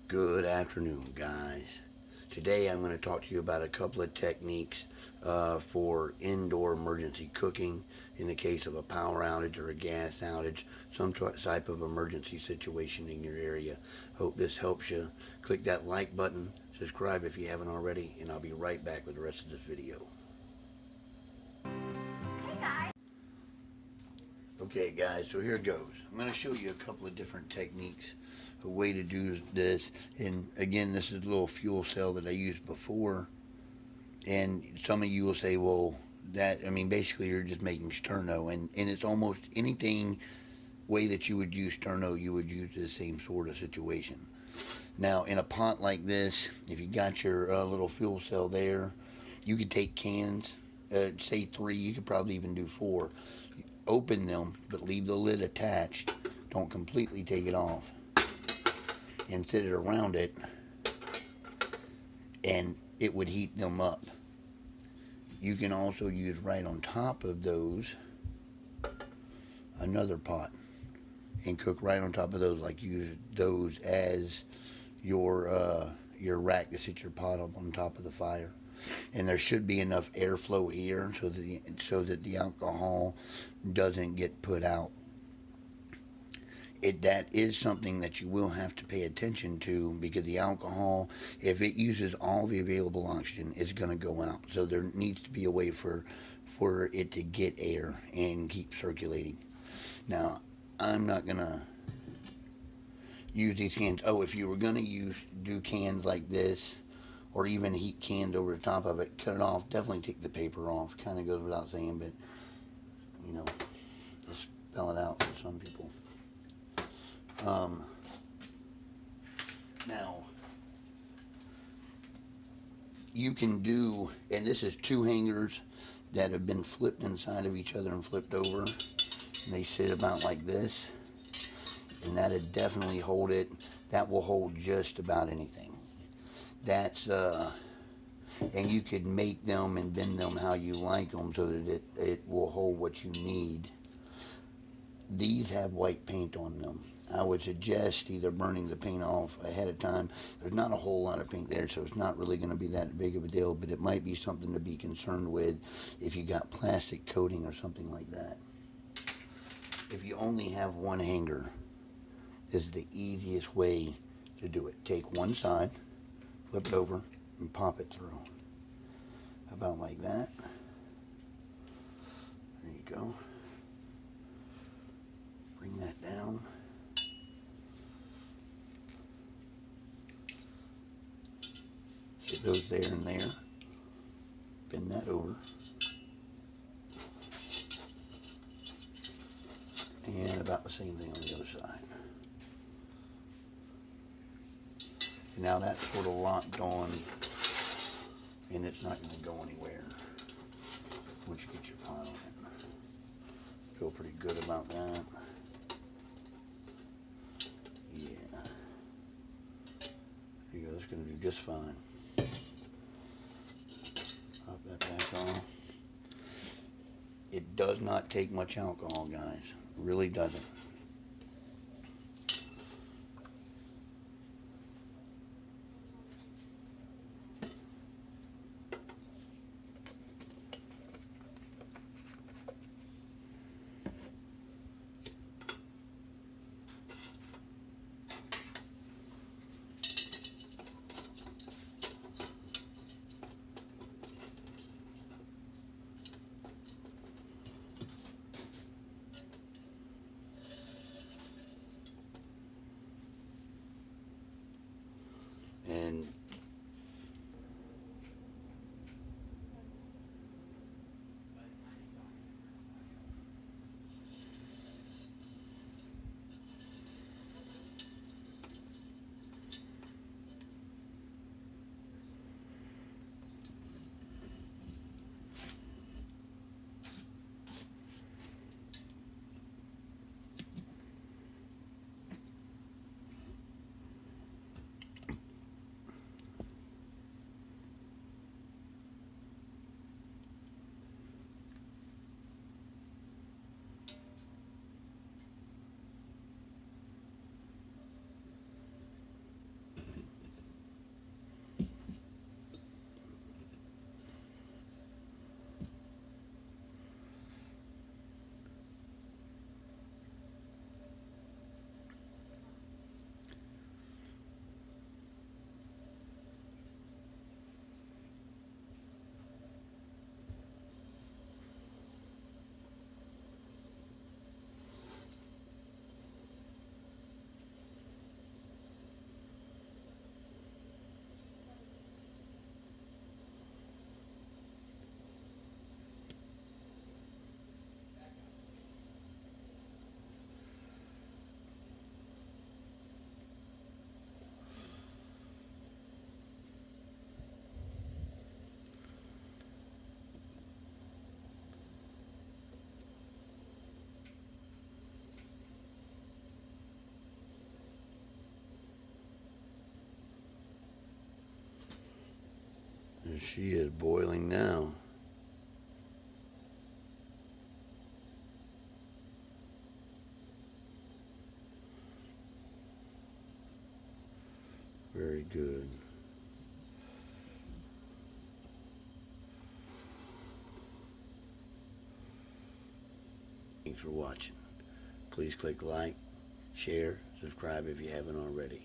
Good afternoon, guys. Today I'm going to talk to you about a couple of techniques for indoor emergency cooking in the case of a power outage or a gas outage, some type of emergency situation in your area. Hope this helps you. Click that like button, subscribe if you haven't already, and I'll be right back with the rest of this video. Okay guys, so here it goes. I'm going to show you a couple of different techniques, a way to do this. And again, this is a little fuel cell that I used before. And some of you will say, well, basically you're just making sterno. And it's almost anything way that you would use sterno, you would use the same sort of situation. Now, in a pot like this, if you got your little fuel cell there, you could take cans, say 3, you could probably even do 4. Open them, but leave the lid attached. Don't completely take it off. And set it around it, and it would heat them up. You can also use right on top of those another pot and cook right on top of those, like use those as your rack to sit your pot up on top of the fire. And there should be enough airflow here so that the alcohol doesn't get put out. That is something that you will have to pay attention to, because the alcohol, if it uses all the available oxygen, it's going to go out. So there needs to be a way for it to get air and keep circulating. Now, I'm not going to use these cans. Oh, if you were going to do cans like this, or even heat cans over the top of it, cut it off. Definitely take the paper off. Kind of goes without saying, but, just spell it out for some people. Now, you can do, and this is 2 hangers that have been flipped inside of each other and flipped over. And they sit about like this, and that'll definitely hold it. That will hold just about anything. That's and you could make them and bend them how you like them so that it will hold what you need. These have white paint on them. I would suggest either burning the paint off ahead of time. There's not a whole lot of paint there, so it's not really going to be that big of a deal, but it might be something to be concerned with if you got plastic coating or something like that. If you only have 1 hanger, this is the easiest way to do it. Take one side, flip it over, and pop it through. About like that. There you go. Bring that down. Sit those there and there. Bend that over. And about the same thing on the other side. And now that's sort of locked on, and it's not going to go anywhere once you get your pot on it. Feel pretty good about that. Yeah. There you go, it's going to do just fine. Pop that back on. It does not take much alcohol, guys. It really doesn't. And And she is boiling now. Very good. Thanks for watching. Please click like, share, subscribe if you haven't already.